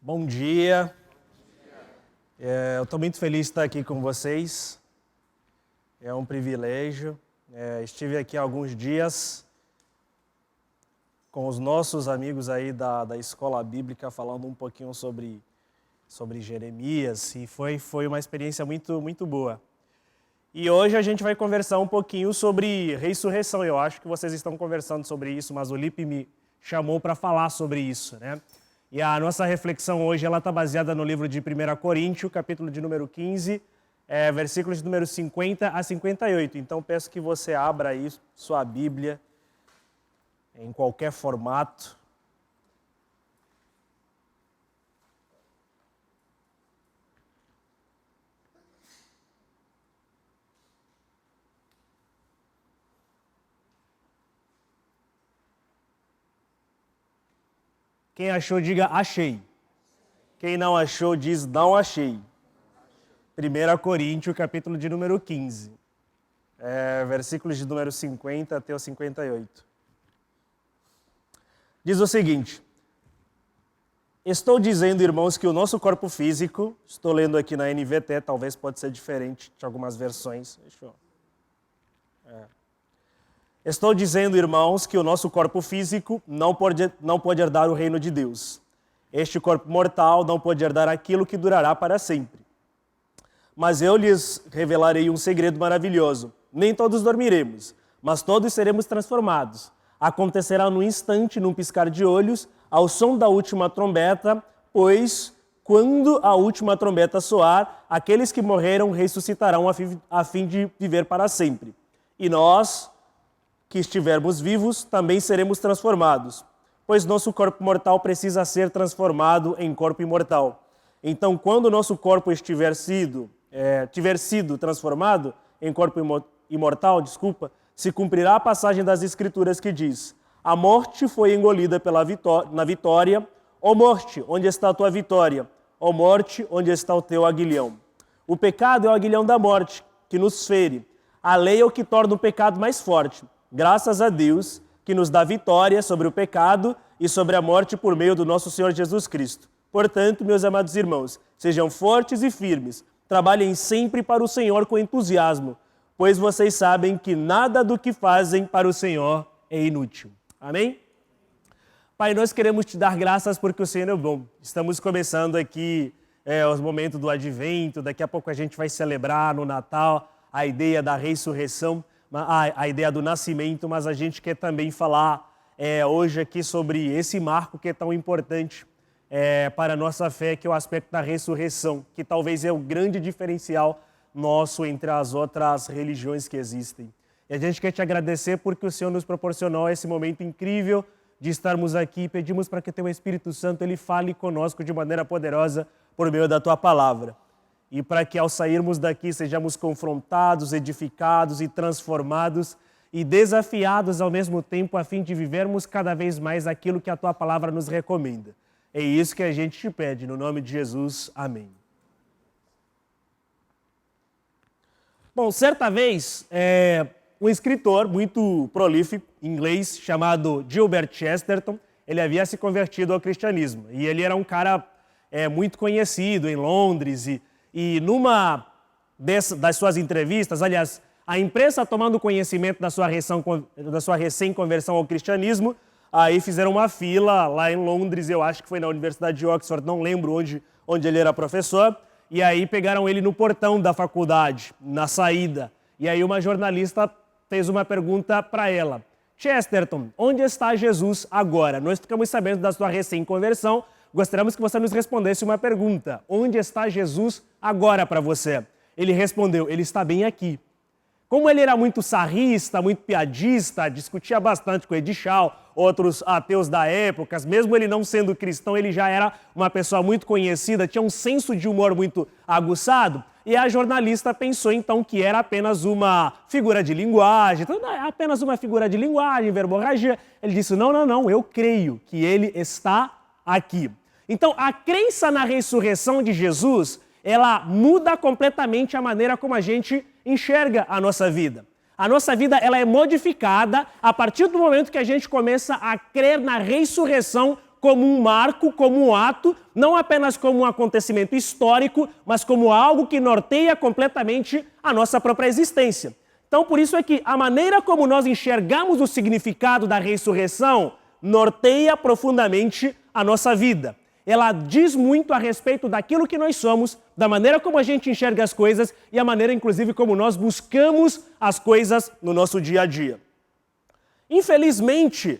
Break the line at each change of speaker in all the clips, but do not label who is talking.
Bom dia. Eu estou muito feliz de estar aqui com vocês. É um privilégio. Estive aqui há alguns dias com os nossos amigos aí da Escola Bíblica falando um pouquinho sobre Jeremias e foi uma experiência muito boa. E hoje a gente vai conversar um pouquinho sobre ressurreição. Eu acho que vocês estão conversando sobre isso, mas o Lipe me chamou para falar sobre isso, né? E a nossa reflexão hoje ela está baseada no livro de 1 Coríntios, capítulo de número 15, versículos de número 50 a 58. Então peço que você abra aí sua Bíblia em qualquer formato. Quem achou, diga achei. Quem não achou, diz não achei. 1 Coríntios, capítulo de número 15. Versículos de número 50 até o 58. Diz o seguinte: estou dizendo, irmãos, que o nosso corpo físico, estou lendo aqui na NVT, talvez pode ser diferente de algumas versões. Estou dizendo, irmãos, que o nosso corpo físico não pode herdar o reino de Deus. Este corpo mortal não pode herdar aquilo que durará para sempre. Mas eu lhes revelarei um segredo maravilhoso. Nem todos dormiremos, mas todos seremos transformados. Acontecerá num instante, num piscar de olhos, ao som da última trombeta, pois, quando a última trombeta soar, aqueles que morreram ressuscitarão a fim de viver para sempre. E nós, que estivermos vivos, também seremos transformados, pois nosso corpo mortal precisa ser transformado em corpo imortal. Então, quando o nosso corpo tiver sido transformado em corpo imortal, se cumprirá a passagem das Escrituras que diz: a morte foi engolida na vitória. Ó morte, onde está a tua vitória? Ó morte, onde está o teu aguilhão? O pecado é o aguilhão da morte, que nos fere. A lei é o que torna o pecado mais forte. Graças a Deus, que nos dá vitória sobre o pecado e sobre a morte por meio do nosso Senhor Jesus Cristo. Portanto, meus amados irmãos, sejam fortes e firmes. Trabalhem sempre para o Senhor com entusiasmo, pois vocês sabem que nada do que fazem para o Senhor é inútil. Amém? Pai, nós queremos te dar graças porque o Senhor é bom. Estamos começando aqui os momentos do Advento, daqui a pouco a gente vai celebrar no Natal a ideia da ressurreição, a ideia do nascimento, mas a gente quer também falar hoje aqui sobre esse marco que é tão importante para a nossa fé, que é o aspecto da ressurreição, que talvez é o grande diferencial nosso entre as outras religiões que existem. E a gente quer te agradecer porque o Senhor nos proporcionou esse momento incrível de estarmos aqui. Pedimos para que teu Espírito Santo ele fale conosco de maneira poderosa por meio da tua palavra. E para que ao sairmos daqui sejamos confrontados, edificados e transformados e desafiados ao mesmo tempo a fim de vivermos cada vez mais aquilo que a tua palavra nos recomenda. É isso que a gente te pede, no nome de Jesus. Amém. Bom, certa vez, um escritor muito prolífico, inglês, chamado Gilbert Chesterton, ele havia se convertido ao cristianismo. E ele era um cara muito conhecido em Londres e numa das suas entrevistas, aliás, a imprensa tomando conhecimento da sua recém-conversão ao cristianismo, aí fizeram uma fila lá em Londres, eu acho que foi na Universidade de Oxford, não lembro onde ele era professor, e aí pegaram ele no portão da faculdade, na saída. E aí uma jornalista fez uma pergunta para ela: Chesterton, onde está Jesus agora? Nós ficamos sabendo da sua recém-conversão, gostaríamos que você nos respondesse uma pergunta. Onde está Jesus agora para você? Ele respondeu: ele está bem aqui. Como ele era muito sarrista, muito piadista, discutia bastante com Eddie Shaw, outros ateus da época, mesmo ele não sendo cristão, ele já era uma pessoa muito conhecida, tinha um senso de humor muito aguçado, e a jornalista pensou então que era apenas uma figura de linguagem, então, apenas uma figura de linguagem, verborragia. Ele disse: não, eu creio que ele está aqui. Então, a crença na ressurreição de Jesus, ela muda completamente a maneira como a gente enxerga a nossa vida. A nossa vida ela é modificada a partir do momento que a gente começa a crer na ressurreição como um marco, como um ato, não apenas como um acontecimento histórico, mas como algo que norteia completamente a nossa própria existência. Então, por isso é que a maneira como nós enxergamos o significado da ressurreição norteia profundamente a nossa vida. Ela diz muito a respeito daquilo que nós somos, da maneira como a gente enxerga as coisas e a maneira, inclusive, como nós buscamos as coisas no nosso dia a dia. Infelizmente,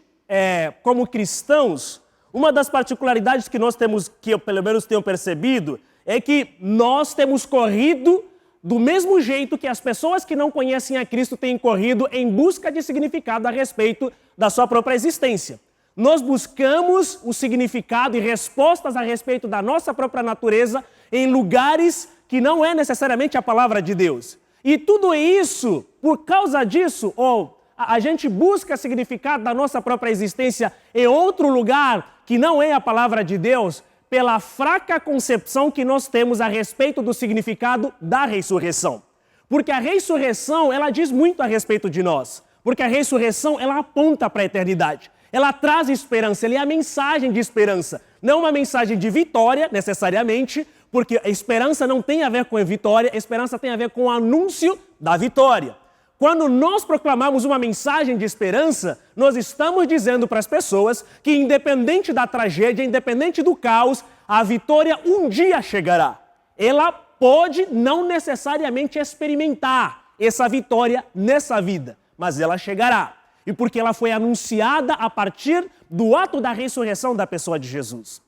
como cristãos, uma das particularidades que nós temos, que eu pelo menos tenho percebido, é que nós temos corrido do mesmo jeito que as pessoas que não conhecem a Cristo têm corrido em busca de significado a respeito da sua própria existência. Nós buscamos o significado e respostas a respeito da nossa própria natureza em lugares que não é necessariamente a palavra de Deus. E tudo isso, por causa disso, a gente busca significado da nossa própria existência em outro lugar que não é a palavra de Deus, pela fraca concepção que nós temos a respeito do significado da ressurreição. Porque a ressurreição, ela diz muito a respeito de nós. Porque a ressurreição, ela aponta para a eternidade. Ela traz esperança, ela é a mensagem de esperança. Não uma mensagem de vitória, necessariamente, porque a esperança não tem a ver com a vitória, a esperança tem a ver com o anúncio da vitória. Quando nós proclamamos uma mensagem de esperança, nós estamos dizendo para as pessoas que, independente da tragédia, independente do caos, a vitória um dia chegará. Ela pode não necessariamente experimentar essa vitória nessa vida, mas ela chegará. E porque ela foi anunciada a partir do ato da ressurreição da pessoa de Jesus.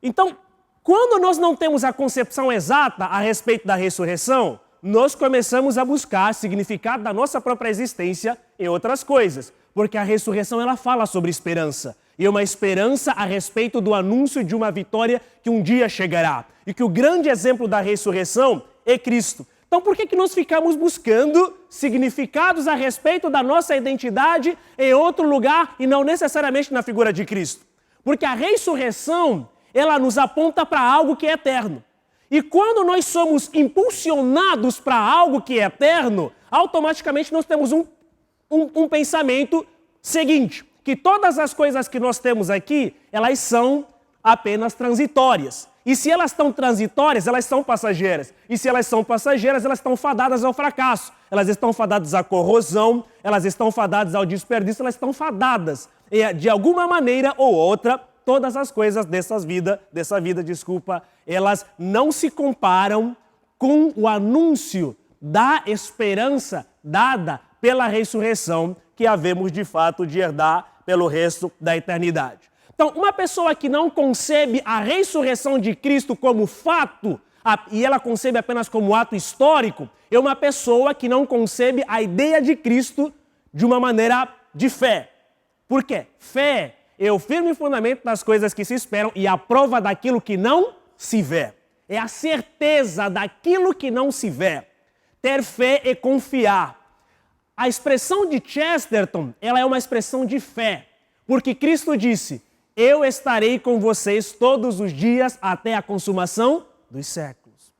Então, quando nós não temos a concepção exata a respeito da ressurreição, nós começamos a buscar significado da nossa própria existência em outras coisas. Porque a ressurreição, ela fala sobre esperança. E uma esperança a respeito do anúncio de uma vitória que um dia chegará. E que o grande exemplo da ressurreição é Cristo. Então, por que nós ficamos buscando significados a respeito da nossa identidade em outro lugar e não necessariamente na figura de Cristo? Porque a ressurreição, ela nos aponta para algo que é eterno. E quando nós somos impulsionados para algo que é eterno, automaticamente nós temos um pensamento seguinte, que todas as coisas que nós temos aqui, elas são apenas transitórias. E se elas estão transitórias, elas são passageiras. E se elas são passageiras, elas estão fadadas ao fracasso. Elas estão fadadas à corrosão, elas estão fadadas ao desperdício, elas estão fadadas, de alguma maneira ou outra, todas as coisas dessa vida, elas não se comparam com o anúncio da esperança dada pela ressurreição que havemos de fato de herdar pelo resto da eternidade. Então, uma pessoa que não concebe a ressurreição de Cristo como fato, e ela concebe apenas como ato histórico, é uma pessoa que não concebe a ideia de Cristo de uma maneira de fé. Por quê? Fé é o firme fundamento das coisas que se esperam e a prova daquilo que não se vê. É a certeza daquilo que não se vê. Ter fé é confiar. A expressão de Chesterton, ela é uma expressão de fé, porque Cristo disse: eu estarei com vocês todos os dias até a consumação dos séculos.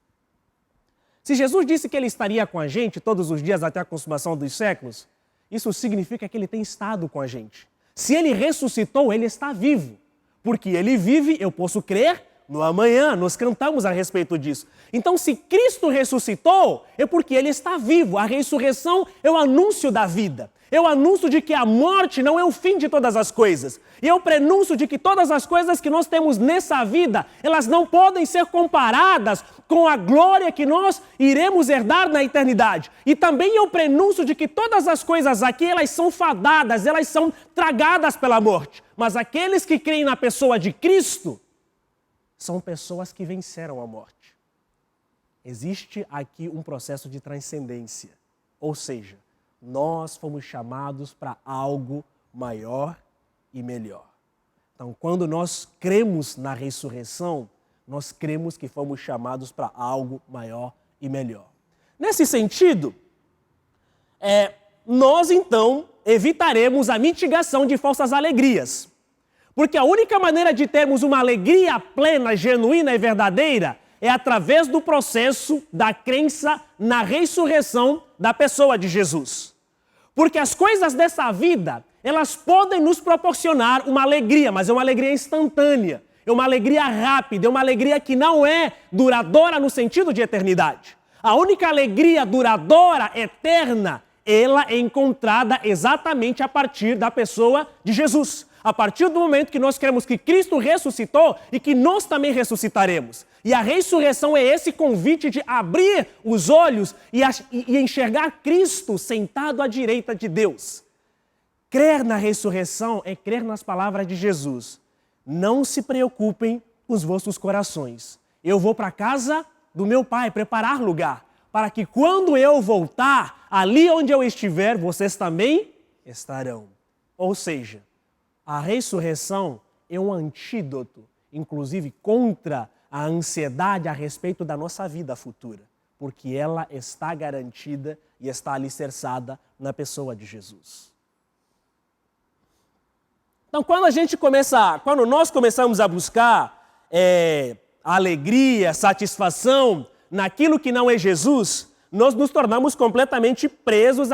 Se Jesus disse que ele estaria com a gente todos os dias até a consumação dos séculos, isso significa que ele tem estado com a gente. Se ele ressuscitou, ele está vivo. Porque ele vive, eu posso crer no amanhã. Nós cantamos a respeito disso. Então, se Cristo ressuscitou, é porque ele está vivo. A ressurreição é o anúncio da vida. É o anúncio de que a morte não é o fim de todas as coisas. E é o prenúncio de que todas as coisas que nós temos nessa vida, elas não podem ser comparadas com a glória que nós iremos herdar na eternidade. E também é o prenúncio de que todas as coisas aqui, elas são fadadas, elas são tragadas pela morte. Mas aqueles que creem na pessoa de Cristo, são pessoas que venceram a morte. Existe aqui um processo de transcendência. Ou seja, nós fomos chamados para algo maior e melhor. Então, quando nós cremos na ressurreição, nós cremos que fomos chamados para algo maior e melhor. Nesse sentido, nós então evitaremos a mitigação de falsas alegrias. Porque a única maneira de termos uma alegria plena, genuína e verdadeira é através do processo da crença na ressurreição da pessoa de Jesus. Porque as coisas dessa vida,
elas podem nos proporcionar uma alegria, mas é uma alegria instantânea, é uma alegria rápida, é uma alegria que não é duradoura no sentido de eternidade. A única alegria duradoura, eterna, ela é encontrada exatamente a partir da pessoa de Jesus. A partir do momento que nós cremos que Cristo ressuscitou e que nós também ressuscitaremos. E a ressurreição é esse convite de abrir os olhos e enxergar Cristo sentado à direita de Deus. Crer na ressurreição é crer nas palavras de Jesus. Não se preocupem com os vossos corações. Eu vou para a casa do meu Pai preparar lugar, para que quando eu voltar, ali onde eu estiver, vocês também estarão. Ou seja, a ressurreição é um antídoto, inclusive contra a ansiedade a respeito da nossa vida futura, porque ela está garantida e está alicerçada na pessoa de Jesus. Então, quando nós começamos a buscar alegria, satisfação naquilo que não é Jesus, nós nos tornamos completamente presos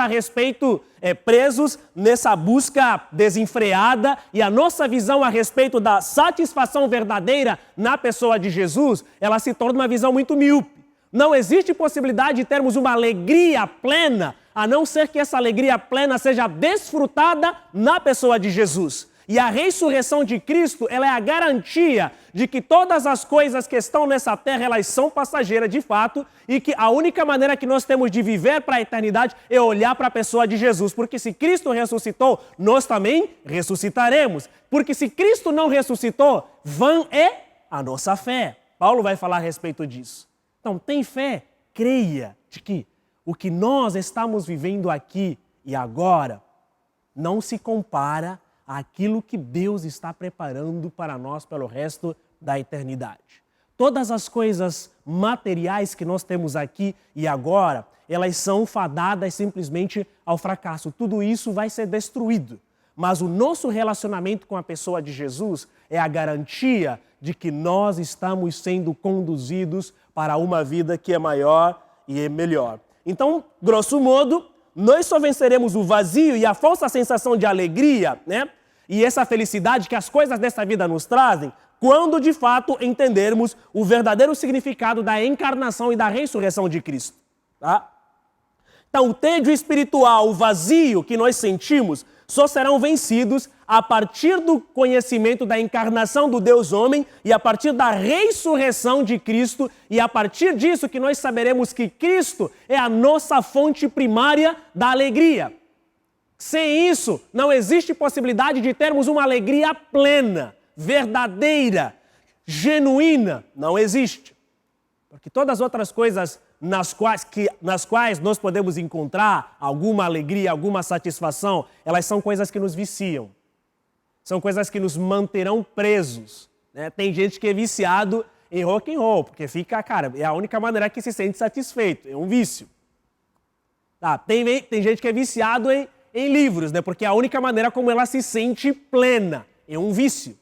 presos nessa busca desenfreada, e a nossa visão a respeito da satisfação verdadeira na pessoa de Jesus, ela se torna uma visão muito míope. Não existe possibilidade de termos uma alegria plena, a não ser que essa alegria plena seja desfrutada na pessoa de Jesus. E a ressurreição de Cristo, ela é a garantia de que todas as coisas que estão nessa terra, elas são passageiras de fato, e que a única maneira que nós temos de viver para a eternidade é olhar para a pessoa de Jesus. Porque se Cristo ressuscitou, nós também ressuscitaremos. Porque se Cristo não ressuscitou, vã é a nossa fé. Paulo vai falar a respeito disso. Então, tem fé, creia de que o que nós estamos vivendo aqui e agora não se compara àquilo que Deus está preparando para nós pelo resto da eternidade. Todas as coisas materiais que nós temos aqui e agora, elas são fadadas simplesmente ao fracasso. Tudo isso vai ser destruído. Mas o nosso relacionamento com a pessoa de Jesus é a garantia de que nós estamos sendo conduzidos para uma vida que é maior e é melhor. Então, grosso modo, nós só venceremos o vazio e a falsa sensação de alegria, né? E essa felicidade que as coisas dessa vida nos trazem, quando de fato entendermos o verdadeiro significado da encarnação e da ressurreição de Cristo. Tá? Então, o tédio espiritual, o vazio que nós sentimos, só serão vencidos a partir do conhecimento da encarnação do Deus homem e a partir da ressurreição de Cristo, e a partir disso que nós saberemos que Cristo é a nossa fonte primária da alegria. Sem isso, não existe possibilidade de termos uma alegria plena, verdadeira, genuína. Não existe. Porque todas as outras coisas nas quais nós podemos encontrar alguma alegria, alguma satisfação, elas são coisas que nos viciam. São coisas que nos manterão presos. Né? Tem gente que é viciado em rock and roll, porque é a única maneira que se sente satisfeito, é um vício. Tá? Tem gente que é viciado em livros, né? Porque é a única maneira como ela se sente plena, é um vício.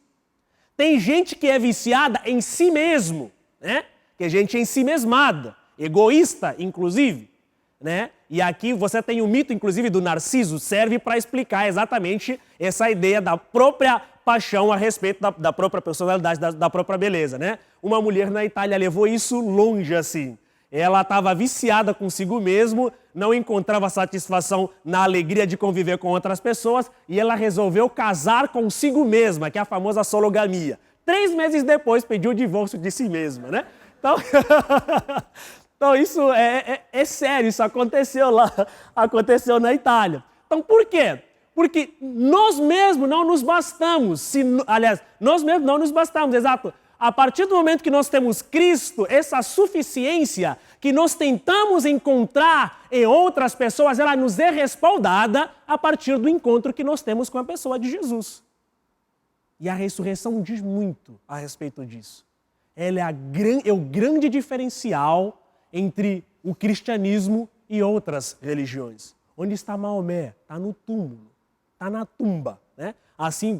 Tem gente que é viciada em si mesmo, né? Que é gente ensimesmada, egoísta, inclusive, né? E aqui você tem o mito, inclusive, do Narciso, serve para explicar exatamente essa ideia da própria paixão a respeito da própria personalidade, da própria beleza, né? Uma mulher na Itália levou isso longe, assim. Ela estava viciada consigo mesmo, não encontrava satisfação na alegria de conviver com outras pessoas, e ela resolveu casar consigo mesma, que é a famosa sologamia. 3 meses depois pediu o divórcio de si mesma, né? Então isso é sério, isso aconteceu lá, aconteceu na Itália. Então por quê? Porque nós mesmos não nos bastamos, nós mesmos não nos bastamos, exato. A partir do momento que nós temos Cristo, essa suficiência que nós tentamos encontrar em outras pessoas, ela nos é respaldada a partir do encontro que nós temos com a pessoa de Jesus. E a ressurreição diz muito a respeito disso. Ela é o grande diferencial entre o cristianismo e outras religiões. Onde está Maomé? Está no túmulo, está na tumba, né? Assim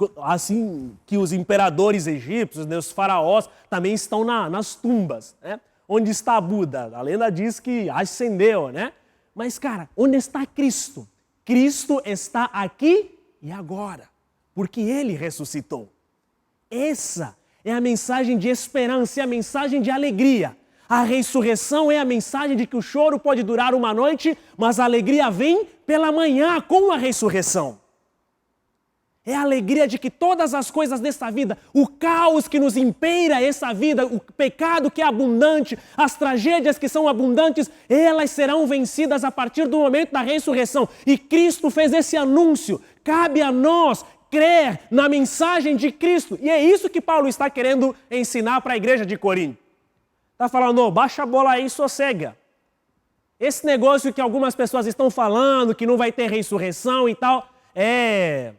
que os imperadores egípcios, né, os faraós, também estão nas tumbas, né? Onde está Buda? A lenda diz que ascendeu, né? Mas, cara, onde está Cristo? Cristo está aqui e agora, porque Ele ressuscitou. Essa é a mensagem de esperança, é a mensagem de alegria. A ressurreição é a mensagem de que o choro pode durar uma noite, mas a alegria vem pela manhã com a ressurreição. É a alegria de que todas as coisas dessa vida, o caos que nos impeira essa vida, o pecado que é abundante, as tragédias que são abundantes, elas serão vencidas a partir do momento da ressurreição. E Cristo fez esse anúncio. Cabe a nós crer na mensagem de Cristo. E é isso que Paulo está querendo ensinar para a igreja de Corinto. Está falando, baixa a bola aí e sossega. Esse negócio que algumas pessoas estão falando, que não vai ter ressurreição e tal, é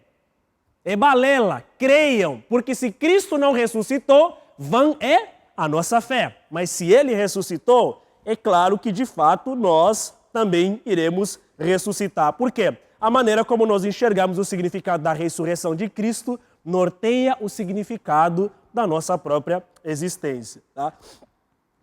balela. Creiam, porque se Cristo não ressuscitou, vã é a nossa fé. Mas se Ele ressuscitou, é claro que de fato nós também iremos ressuscitar. Por quê? A maneira como nós enxergamos o significado da ressurreição de Cristo norteia o significado da nossa própria existência. Tá?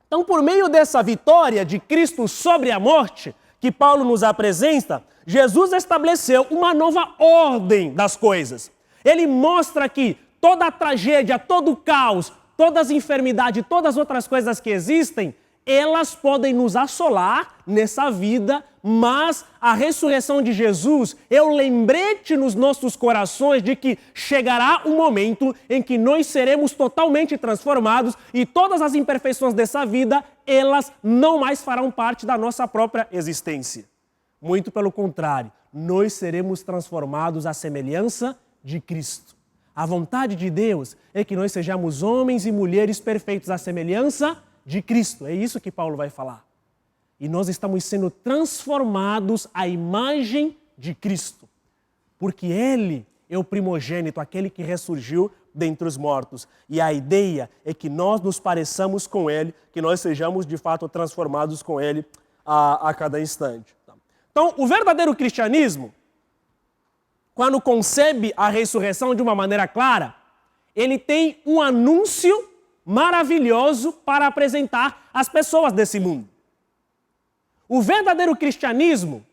Então, por meio dessa vitória de Cristo sobre a morte, que Paulo nos apresenta, Jesus estabeleceu uma nova ordem das coisas. Ele mostra que toda a tragédia, todo o caos, todas as enfermidades, todas as outras coisas que existem, elas podem nos assolar nessa vida, mas a ressurreição de Jesus é o lembrete nos nossos corações de que chegará um momento em que nós seremos totalmente transformados e todas as imperfeições dessa vida, elas não mais farão parte da nossa própria existência. Muito pelo contrário, nós seremos transformados à semelhança de Cristo. A vontade de Deus é que nós sejamos homens e mulheres perfeitos à semelhança de Cristo. É isso que Paulo vai falar. E nós estamos sendo transformados à imagem de Cristo. Porque Ele é o primogênito, aquele que ressurgiu dentre os mortos. E a ideia é que nós nos pareçamos com Ele, que nós sejamos de fato transformados com Ele a cada instante. Então, o verdadeiro cristianismo, quando concebe a ressurreição de uma maneira clara, ele tem um anúncio maravilhoso para apresentar às pessoas desse mundo. O verdadeiro cristianismo,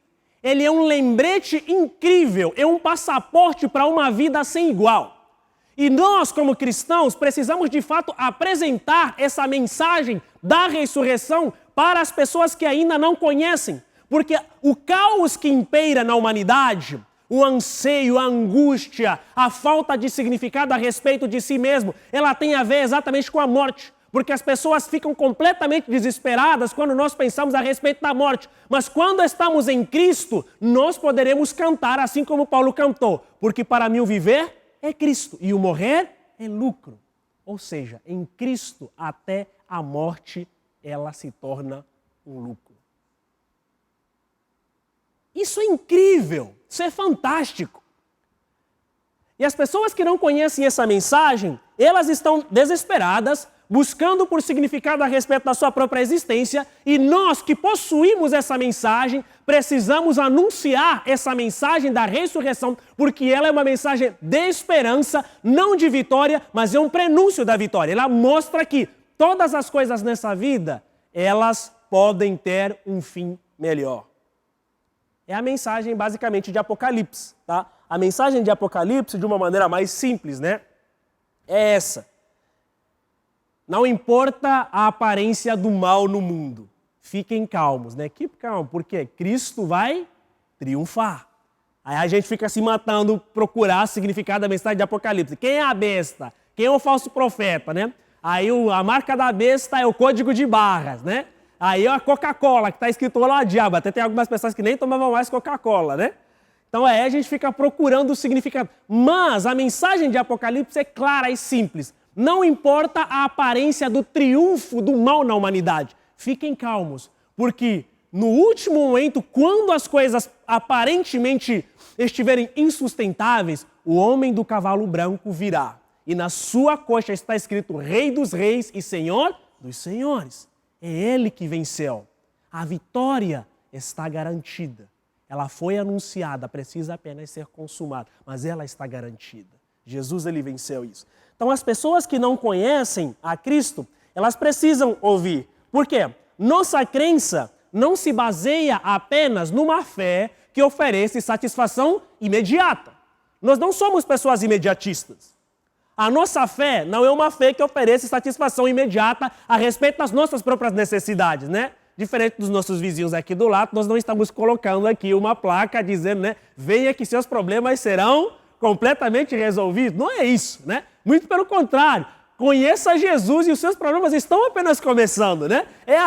ele é um lembrete incrível, é um passaporte para uma vida sem igual. E nós, como cristãos, precisamos de fato apresentar essa mensagem da ressurreição para as pessoas que ainda não conhecem. Porque o caos que impeira na humanidade, o anseio, a angústia, a falta de significado a respeito de si mesmo, ela tem a ver exatamente com a morte. Porque as pessoas ficam completamente desesperadas quando nós pensamos a respeito da morte. Mas quando estamos em Cristo, nós poderemos cantar assim como Paulo cantou. Porque para mim o viver é Cristo e o morrer é lucro. Ou seja, em Cristo até a morte ela se torna um lucro. Isso é incrível, isso é fantástico. E as pessoas que não conhecem essa mensagem, elas estão desesperadas, buscando por significado a respeito da sua própria existência, e nós que possuímos essa mensagem, precisamos anunciar essa mensagem da ressurreição, porque ela é uma mensagem de esperança, não de vitória, mas é um prenúncio da vitória. Ela mostra que todas as coisas nessa vida, elas podem ter um fim melhor. É a mensagem basicamente de Apocalipse, tá? A mensagem de Apocalipse, de uma maneira mais simples, né? É essa. Não importa a aparência do mal no mundo. Fiquem calmos, né? Keep calm, porque Cristo vai triunfar. Aí a gente fica se matando, procurar o significado da mensagem de Apocalipse. Quem é a besta? Quem é o falso profeta, né? Aí a marca da besta é o código de barras, né? Aí a Coca-Cola, que está escrito lá, diabo. Até tem algumas pessoas que nem tomavam mais Coca-Cola, né? Então aí a gente fica procurando o significado. Mas a mensagem de Apocalipse é clara e simples. Não importa a aparência do triunfo do mal na humanidade. Fiquem calmos, porque no último momento, quando as coisas aparentemente estiverem insustentáveis, o homem do cavalo branco virá. E na sua coxa está escrito Rei dos Reis e Senhor dos Senhores. É Ele que venceu. A vitória está garantida. Ela foi anunciada, precisa apenas ser consumada, mas ela está garantida. Jesus, Ele venceu isso. Então, as pessoas que não conhecem a Cristo, elas precisam ouvir. Por quê? Nossa crença não se baseia apenas numa fé que oferece satisfação imediata. Nós não somos pessoas imediatistas. A nossa fé não é uma fé que oferece satisfação imediata a respeito das nossas próprias necessidades, né? Diferente dos nossos vizinhos aqui do lado, nós não estamos colocando aqui uma placa dizendo, né? Venha que seus problemas serão completamente resolvidos. Não é isso, né? Muito pelo contrário. Conheça Jesus e os seus problemas estão apenas começando, né? É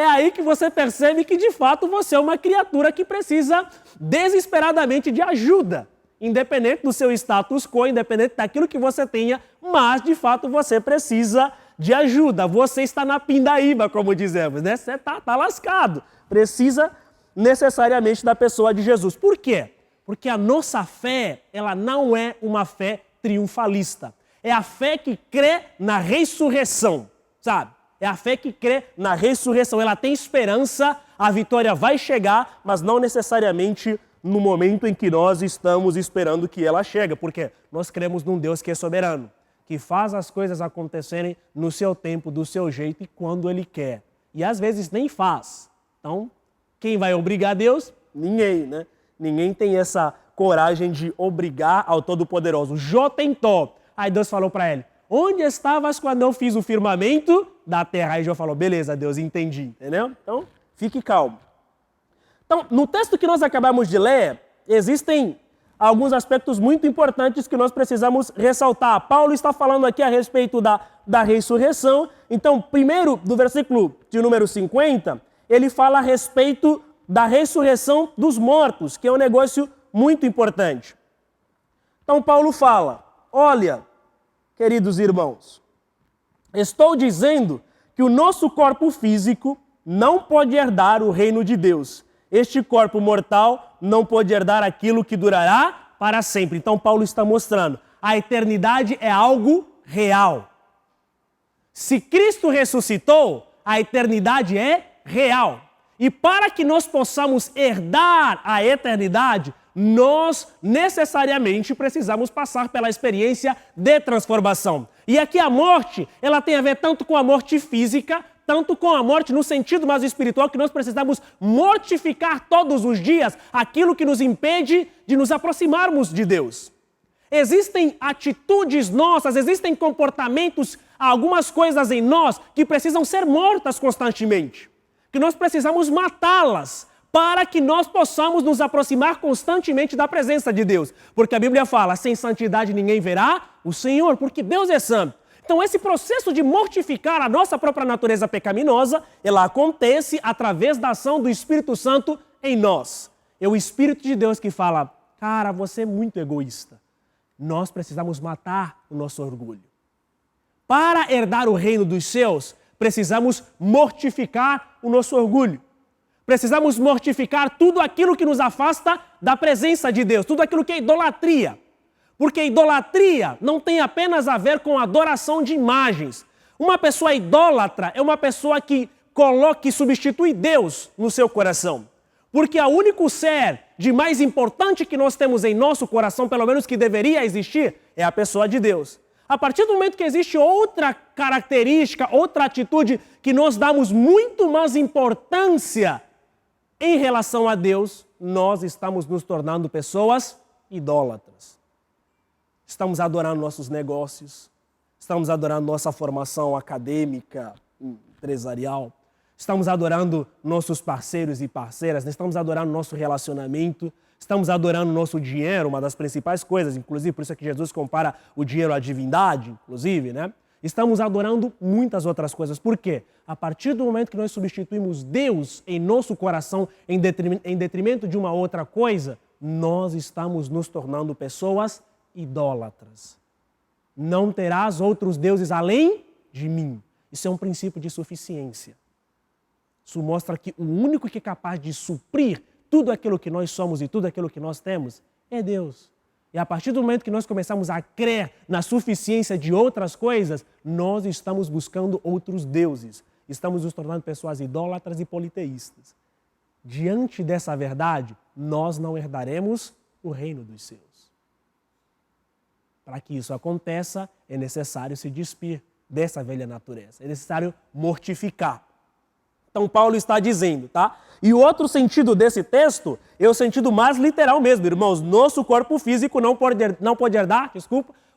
aí que você percebe que, de fato, você é uma criatura que precisa desesperadamente de ajuda. Independente do seu status quo, independente daquilo que você tenha, mas, de fato, você precisa de ajuda. Você está na pindaíba, como dizemos, né? Você está lascado. Precisa necessariamente da pessoa de Jesus. Por quê? Porque a nossa fé, ela não é uma fé triunfalista. É a fé que crê na ressurreição, sabe? É a fé que crê na ressurreição. Ela tem esperança, a vitória vai chegar, mas não necessariamente no momento em que nós estamos esperando que ela chegue. Porque nós cremos num Deus que é soberano, que faz as coisas acontecerem no seu tempo, do seu jeito e quando Ele quer. E às vezes nem faz. Então, quem vai obrigar Deus? Ninguém, né? Ninguém tem essa coragem de obrigar ao Todo-Poderoso. Jó tentou. Aí Deus falou para ele, onde estavas quando eu fiz o firmamento da terra? Aí Jó falou, beleza, Deus, entendi, entendeu? Então, fique calmo. Então, no texto que nós acabamos de ler, existem alguns aspectos muito importantes que nós precisamos ressaltar. Paulo está falando aqui a respeito da ressurreição. Então, primeiro, do versículo de número 50, ele fala a respeito da ressurreição dos mortos, que é um negócio muito importante. Então, Paulo fala, olha, queridos irmãos, estou dizendo que o nosso corpo físico não pode herdar o reino de Deus. Este corpo mortal não pode herdar aquilo que durará para sempre. Então, Paulo está mostrando, a eternidade é algo real. Se Cristo ressuscitou, a eternidade é real. E para que nós possamos herdar a eternidade, nós necessariamente precisamos passar pela experiência de transformação. E aqui a morte, ela tem a ver tanto com a morte física, tanto com a morte no sentido mais espiritual, que nós precisamos mortificar todos os dias aquilo que nos impede de nos aproximarmos de Deus. Existem atitudes nossas, existem comportamentos, algumas coisas em nós que precisam ser mortas constantemente, que nós precisamos matá-las para que nós possamos nos aproximar constantemente da presença de Deus. Porque a Bíblia fala, sem santidade ninguém verá o Senhor, porque Deus é santo. Então, esse processo de mortificar a nossa própria natureza pecaminosa, ela acontece através da ação do Espírito Santo em nós. É o Espírito de Deus que fala, cara, você é muito egoísta. Nós precisamos matar o nosso orgulho. Para herdar o reino dos céus, precisamos mortificar o nosso orgulho. Precisamos mortificar tudo aquilo que nos afasta da presença de Deus, tudo aquilo que é idolatria. Porque idolatria não tem apenas a ver com adoração de imagens. Uma pessoa idólatra é uma pessoa que substitui Deus no seu coração. Porque o único ser de mais importante que nós temos em nosso coração, pelo menos que deveria existir, é a pessoa de Deus. A partir do momento que existe outra característica, outra atitude que nós damos muito mais importância em relação a Deus, nós estamos nos tornando pessoas idólatras. Estamos adorando nossos negócios, estamos adorando nossa formação acadêmica, empresarial, estamos adorando nossos parceiros e parceiras, estamos adorando nosso relacionamento, estamos adorando nosso dinheiro, uma das principais coisas, inclusive por isso é que Jesus compara o dinheiro à divindade, inclusive, né? Estamos adorando muitas outras coisas. Por quê? A partir do momento que nós substituímos Deus em nosso coração em detrimento de uma outra coisa, nós estamos nos tornando pessoas idólatras. Não terás outros deuses além de mim. Isso é um princípio de suficiência. Isso mostra que o único que é capaz de suprir tudo aquilo que nós somos e tudo aquilo que nós temos é Deus. E a partir do momento que nós começamos a crer na suficiência de outras coisas, nós estamos buscando outros deuses. Estamos nos tornando pessoas idólatras e politeístas. Diante dessa verdade, nós não herdaremos o reino dos céus. Para que isso aconteça, é necessário se despir dessa velha natureza. É necessário mortificar. Então Paulo está dizendo, tá? E o outro sentido desse texto é o sentido mais literal mesmo, irmãos. Nosso corpo físico não pode herdar,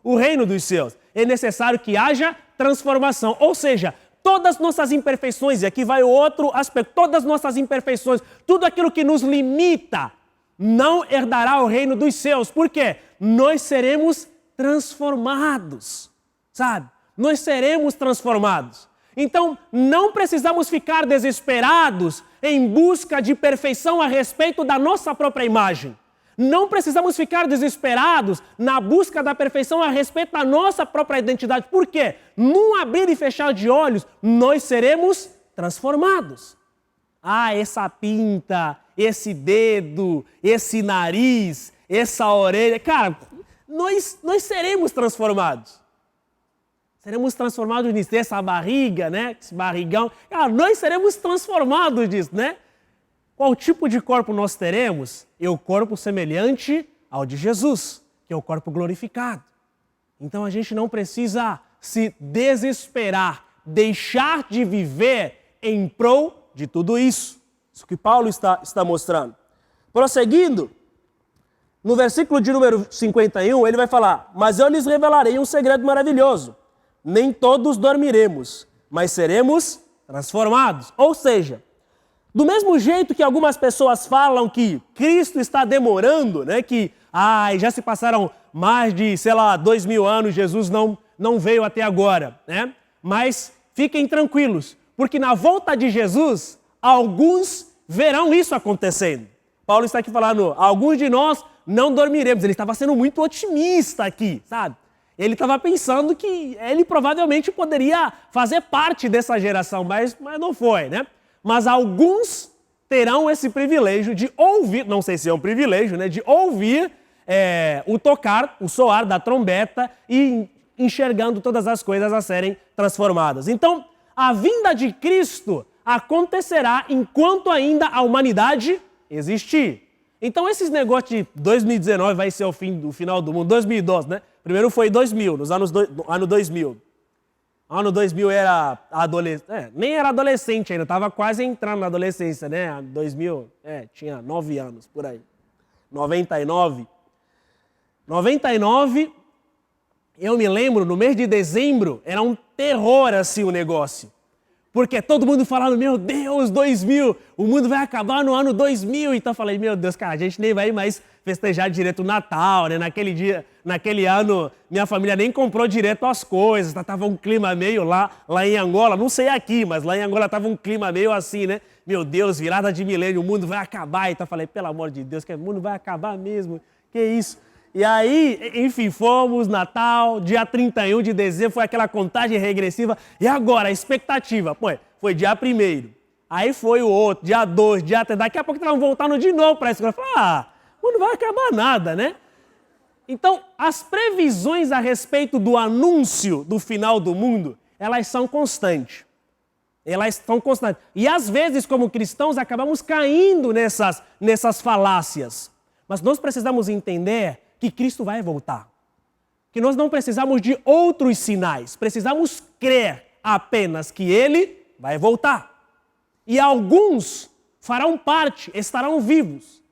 o reino dos céus. É necessário que haja transformação. Ou seja, todas nossas imperfeições, e aqui vai o outro aspecto, todas nossas imperfeições, tudo aquilo que nos limita, não herdará o reino dos céus. Por quê? Nós seremos transformados, sabe? Nós seremos transformados. Então, não precisamos ficar desesperados em busca de perfeição a respeito da nossa própria imagem. Não precisamos ficar desesperados na busca da perfeição a respeito da nossa própria identidade. Por quê? Num abrir e fechar de olhos, nós seremos transformados. Ah, essa pinta, esse dedo, esse nariz, essa orelha. Cara, nós seremos transformados. Seremos transformados nisso, essa barriga, né? Esse barrigão. Cara, nós seremos transformados disso, né? Qual tipo de corpo nós teremos? É o corpo semelhante ao de Jesus, que é o corpo glorificado. Então a gente não precisa se desesperar, deixar de viver em prol de tudo isso. Isso que Paulo está mostrando. Prosseguindo, no versículo de número 51, ele vai falar: mas eu lhes revelarei um segredo maravilhoso. Nem todos dormiremos, mas seremos transformados. Ou seja, do mesmo jeito que algumas pessoas falam que Cristo está demorando, né? Que já se passaram mais de, 2000 anos, Jesus não veio até agora, né? Mas fiquem tranquilos, porque na volta de Jesus, alguns verão isso acontecendo. Paulo está aqui falando, alguns de nós não dormiremos. Ele estava sendo muito otimista aqui, sabe? Ele estava pensando que ele provavelmente poderia fazer parte dessa geração, mas não foi, né? Mas alguns terão esse privilégio de ouvir, não sei se é um privilégio, né? De ouvir o soar da trombeta e enxergando todas as coisas a serem transformadas. Então, a vinda de Cristo acontecerá enquanto ainda a humanidade existir. Então, esses negócios de 2019 vai ser o final do mundo, 2012, né? Primeiro foi 2000, ano 2000. Ano 2000 era adolescente, nem era adolescente ainda, estava quase entrando na adolescência, né? 2000, tinha 9 anos, por aí. 99, eu me lembro, no mês de dezembro, era um terror assim o negócio. Porque todo mundo falando, meu Deus, 2000, o mundo vai acabar no ano 2000. Então eu falei, meu Deus, cara, a gente nem vai mais festejar direito o Natal, né? Naquele ano, minha família nem comprou direito as coisas, tava um clima meio lá em Angola, não sei aqui, mas lá em Angola tava um clima meio assim, né? Meu Deus, virada de milênio, o mundo vai acabar. Então eu falei, pelo amor de Deus, que o mundo vai acabar mesmo, que isso? E aí, enfim, fomos, Natal, dia 31 de dezembro, foi aquela contagem regressiva. E agora, a expectativa? Pô, foi dia 1º. Aí foi o outro, dia 2, dia 3. Daqui a pouco estavam voltando de novo para a escola. Não vai acabar nada, né? Então, as previsões a respeito do anúncio do final do mundo, elas são constantes. Elas são constantes. E às vezes, como cristãos, acabamos caindo nessas falácias. Mas nós precisamos entender que Cristo vai voltar. Que nós não precisamos de outros sinais. Precisamos crer apenas que Ele vai voltar. E alguns farão parte, estarão vivos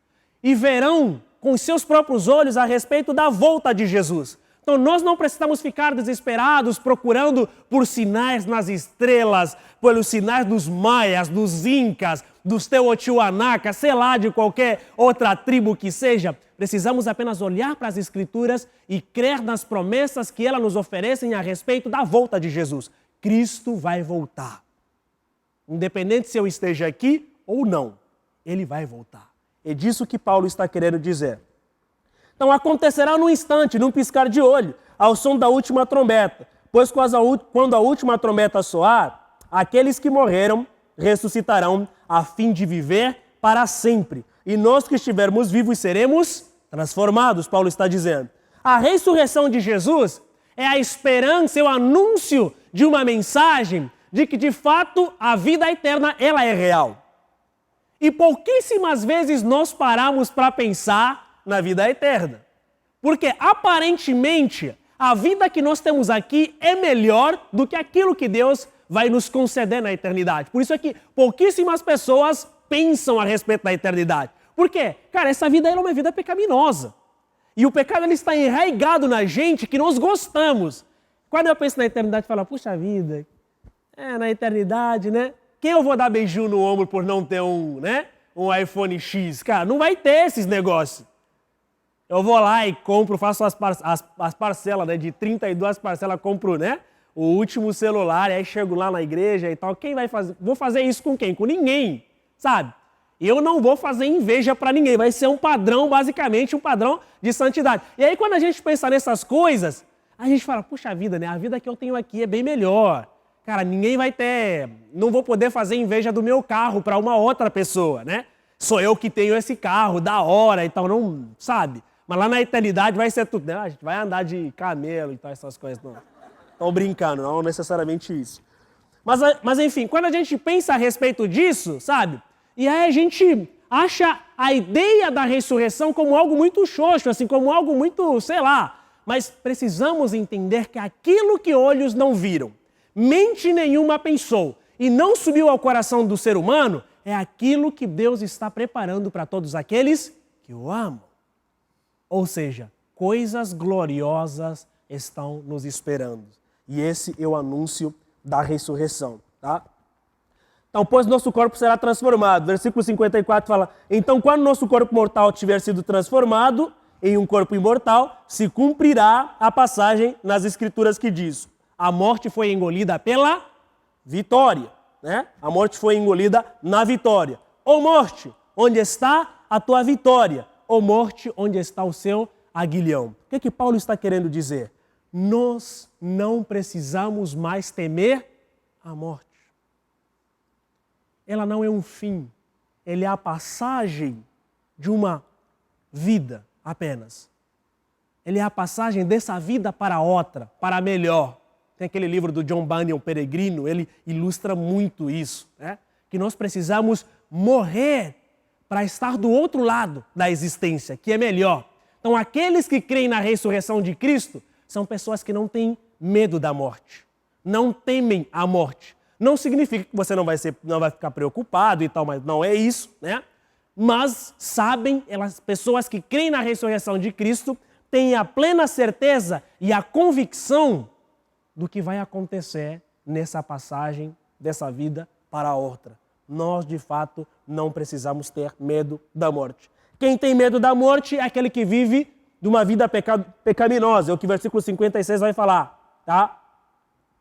e verão com os seus próprios olhos a respeito da volta de Jesus. Então nós não precisamos ficar desesperados procurando por sinais nas estrelas, pelos sinais dos maias, dos incas, dos teotihuanacas, sei lá, de qualquer outra tribo que seja. Precisamos apenas olhar para as Escrituras e crer nas promessas que elas nos oferecem a respeito da volta de Jesus. Cristo vai voltar. Independente se eu esteja aqui ou não, Ele vai voltar. É disso que Paulo está querendo dizer. Então acontecerá num instante, num piscar de olho, ao som da última trombeta. Pois quando a última trombeta soar, aqueles que morreram ressuscitarão a fim de viver para sempre. E nós que estivermos vivos seremos transformados, Paulo está dizendo. A ressurreição de Jesus é a esperança, é o anúncio de uma mensagem de que de fato a vida eterna ela é real. E pouquíssimas vezes nós paramos para pensar na vida eterna. Porque aparentemente a vida que nós temos aqui é melhor do que aquilo que Deus vai nos conceder na eternidade. Por isso é que pouquíssimas pessoas pensam a respeito da eternidade. Por quê? Cara, essa vida é uma vida pecaminosa. E o pecado ele está enraizado na gente que nós gostamos. Quando eu penso na eternidade, eu falo, puxa vida, na eternidade, né? Quem eu vou dar beijinho no ombro por não ter um iPhone X? Cara, não vai ter esses negócios. Eu vou lá e compro, faço as parcelas, né? De 32 parcelas, compro, né? O último celular, e aí chego lá na igreja e tal. Quem vai fazer? Vou fazer isso com quem? Com ninguém, sabe? Eu não vou fazer inveja para ninguém. Vai ser um padrão, basicamente, um padrão de santidade. E aí, quando a gente pensa nessas coisas, a gente fala, puxa vida, né? A vida que eu tenho aqui é bem melhor. Cara, ninguém vai ter... Não vou poder fazer inveja do meu carro para uma outra pessoa, né? Sou eu que tenho esse carro, da hora e tal, não... Sabe? Mas lá na eternidade vai ser tudo, né? A gente vai andar de camelo e tal, essas coisas. Não. Estão brincando, não necessariamente isso. Mas enfim, quando a gente pensa a respeito disso, sabe? E aí a gente acha a ideia da ressurreição como algo muito xoxo, assim, como algo muito, sei lá. Mas precisamos entender que aquilo que olhos não viram, mente nenhuma pensou e não subiu ao coração do ser humano, é aquilo que Deus está preparando para todos aqueles que o amam. Ou seja, coisas gloriosas estão nos esperando. E esse é o anúncio da ressurreição, tá? Então, pois nosso corpo será transformado. Versículo 54 fala, então quando nosso corpo mortal tiver sido transformado em um corpo imortal, se cumprirá a passagem nas Escrituras que diz, a morte foi engolida pela vitória, né? A morte foi engolida na vitória. Ô morte, onde está a tua vitória? Ô morte, onde está o seu aguilhão? O que Paulo está querendo dizer? Nós não precisamos mais temer a morte. Ela não é um fim, ela é a passagem de uma vida apenas. Ela é a passagem dessa vida para outra, para melhor. Tem aquele livro do John Bunyan, O Peregrino, ele ilustra muito isso, né? Que nós precisamos morrer para estar do outro lado da existência, que é melhor. Então, aqueles que creem na ressurreição de Cristo são pessoas que não têm medo da morte, não temem a morte. Não significa que você não vai ficar preocupado e tal, mas não é isso, né? Mas sabem, elas, pessoas que creem na ressurreição de Cristo, têm a plena certeza e a convicção do que vai acontecer nessa passagem dessa vida para a outra. Nós, de fato, não precisamos ter medo da morte. Quem tem medo da morte é aquele que vive de uma vida pecaminosa. É o que o versículo 56 vai falar, tá?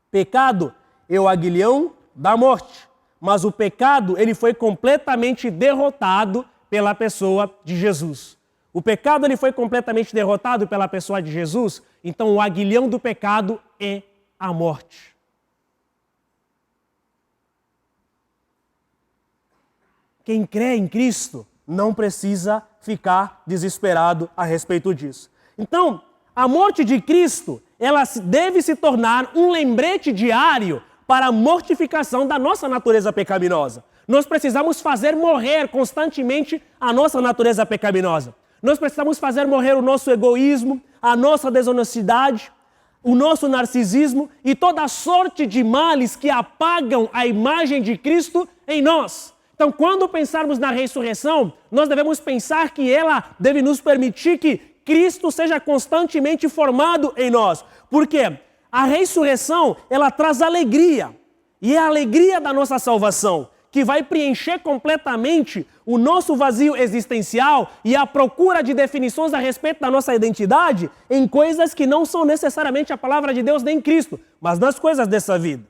Pecado é o aguilhão da morte. Mas o pecado, ele foi completamente derrotado pela pessoa de Jesus. O pecado, ele foi completamente derrotado pela pessoa de Jesus. Então, o aguilhão do pecado é a morte. Quem crê em Cristo não precisa ficar desesperado a respeito disso. Então, a morte de Cristo, ela deve se tornar um lembrete diário para a mortificação da nossa natureza pecaminosa. Nós precisamos fazer morrer constantemente a nossa natureza pecaminosa. Nós precisamos fazer morrer o nosso egoísmo, a nossa desonestidade, o nosso narcisismo e toda sorte de males que apagam a imagem de Cristo em nós. Então, quando pensarmos na ressurreição, nós devemos pensar que ela deve nos permitir que Cristo seja constantemente formado em nós. Por quê? A ressurreição, ela traz alegria. E é a alegria da nossa salvação que vai preencher completamente o nosso vazio existencial e a procura de definições a respeito da nossa identidade em coisas que não são necessariamente a palavra de Deus nem Cristo, mas nas coisas dessa vida.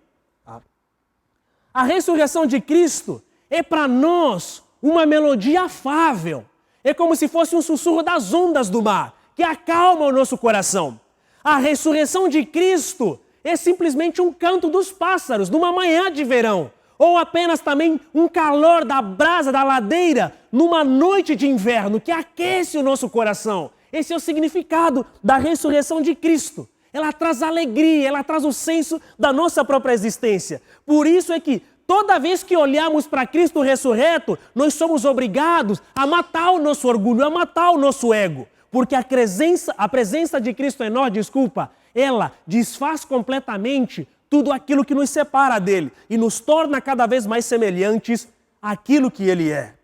A ressurreição de Cristo é para nós uma melodia afável. É como se fosse um sussurro das ondas do mar, que acalma o nosso coração. A ressurreição de Cristo é simplesmente um canto dos pássaros numa manhã de verão, ou apenas também um calor da brasa da ladeira numa noite de inverno que aquece o nosso coração. Esse é o significado da ressurreição de Cristo. Ela traz alegria, ela traz o senso da nossa própria existência. Por isso é que toda vez que olhamos para Cristo ressurreto, nós somos obrigados a matar o nosso orgulho, a matar o nosso ego. Porque a presença de Cristo em nós, ela desfaz completamente tudo aquilo que nos separa dele e nos torna cada vez mais semelhantes àquilo que ele é.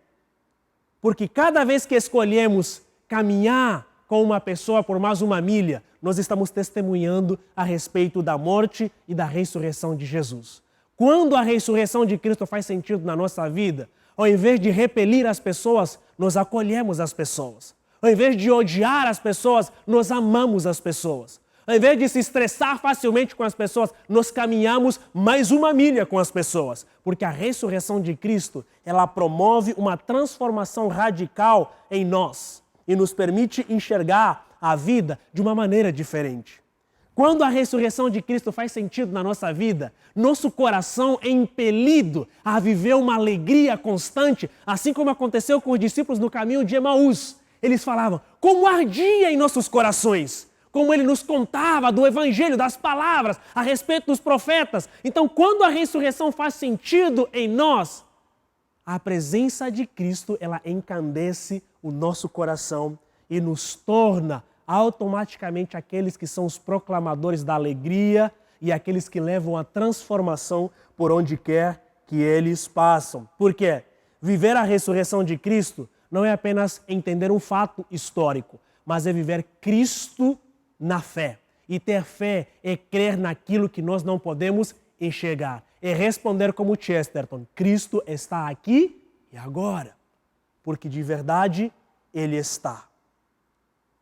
Porque cada vez que escolhemos caminhar com uma pessoa por mais uma milha, nós estamos testemunhando a respeito da morte e da ressurreição de Jesus. Quando a ressurreição de Cristo faz sentido na nossa vida, ao invés de repelir as pessoas, nós acolhemos as pessoas. Ao invés de odiar as pessoas, nós amamos as pessoas. Ao invés de se estressar facilmente com as pessoas, nós caminhamos mais uma milha com as pessoas. Porque a ressurreição de Cristo, ela promove uma transformação radical em nós e nos permite enxergar a vida de uma maneira diferente. Quando a ressurreição de Cristo faz sentido na nossa vida, nosso coração é impelido a viver uma alegria constante, assim como aconteceu com os discípulos no caminho de Emaús. Eles falavam, como ardia em nossos corações, como ele nos contava do evangelho, das palavras, a respeito dos profetas. Então, quando a ressurreição faz sentido em nós, a presença de Cristo, ela encandece o nosso coração e nos torna automaticamente aqueles que são os proclamadores da alegria e aqueles que levam a transformação por onde quer que eles passam. Por quê? Viver a ressurreição de Cristo não é apenas entender um fato histórico, mas é viver Cristo na fé. E ter fé é crer naquilo que nós não podemos enxergar. É responder como Chesterton, Cristo está aqui e agora. Porque de verdade Ele está.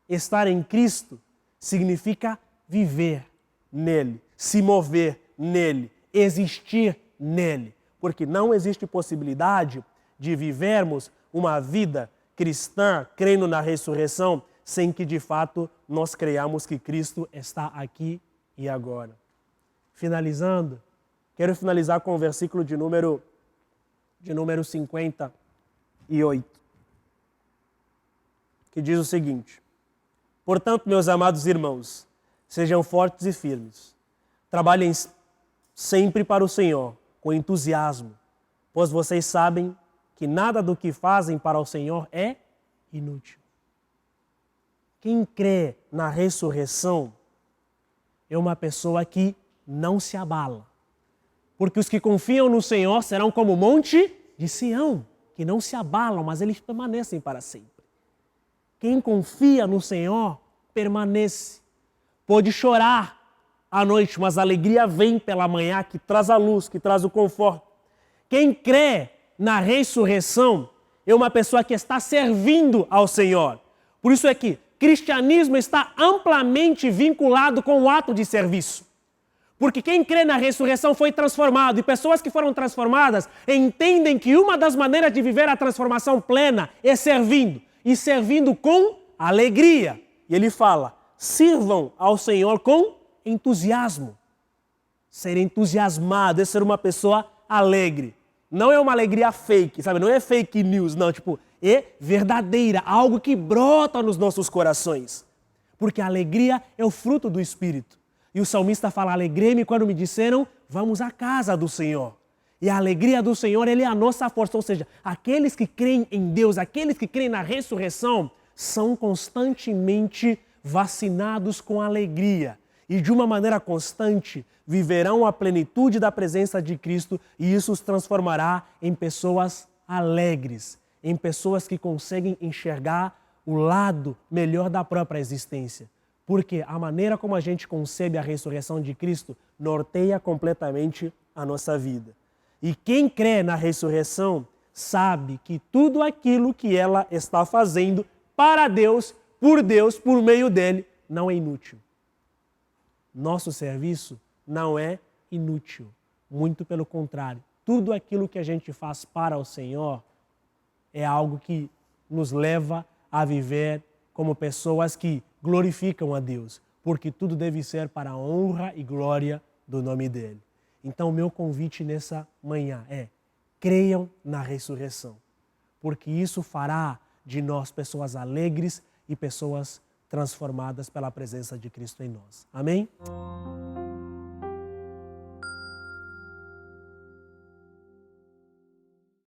Estar em Cristo significa viver nele, se mover nele, existir nele. Porque não existe possibilidade de vivermos uma vida cristã, crendo na ressurreição, sem que de fato nós creiamos que Cristo está aqui e agora. Finalizando, quero finalizar com o versículo de número 58, que diz o seguinte: portanto, meus amados irmãos, sejam fortes e firmes. Trabalhem sempre para o Senhor, com entusiasmo, pois vocês sabem que nada do que fazem para o Senhor é inútil. Quem crê na ressurreição é uma pessoa que não se abala. Porque os que confiam no Senhor serão como o monte de Sião, que não se abalam, mas eles permanecem para sempre. Quem confia no Senhor permanece. Pode chorar à noite, mas a alegria vem pela manhã, que traz a luz, que traz o conforto. Quem crê na ressurreição é uma pessoa que está servindo ao Senhor. Por isso é que cristianismo está amplamente vinculado com o ato de serviço. Porque quem crê na ressurreição foi transformado, e pessoas que foram transformadas entendem que uma das maneiras de viver a transformação plena é servindo, e servindo com alegria. E ele fala, sirvam ao Senhor com entusiasmo. Ser entusiasmado é ser uma pessoa alegre. Não é uma alegria fake, sabe? Não é fake news, não. É verdadeira, algo que brota nos nossos corações. Porque a alegria é o fruto do Espírito. E o salmista fala, alegrei-me quando me disseram, vamos à casa do Senhor. E a alegria do Senhor, ele é a nossa força. Ou seja, aqueles que creem em Deus, aqueles que creem na ressurreição, são constantemente vacinados com alegria. E de uma maneira constante, viverão a plenitude da presença de Cristo e isso os transformará em pessoas alegres, em pessoas que conseguem enxergar o lado melhor da própria existência. Porque a maneira como a gente concebe a ressurreição de Cristo norteia completamente a nossa vida. E quem crê na ressurreição sabe que tudo aquilo que ela está fazendo para Deus, por meio dele, não é inútil. Nosso serviço não é inútil, muito pelo contrário. Tudo aquilo que a gente faz para o Senhor é algo que nos leva a viver como pessoas que glorificam a Deus, porque tudo deve ser para a honra e glória do nome dele. Então, o meu convite nessa manhã é: creiam na ressurreição, porque isso fará de nós pessoas alegres e pessoas transformadas pela presença de Cristo em nós. Amém?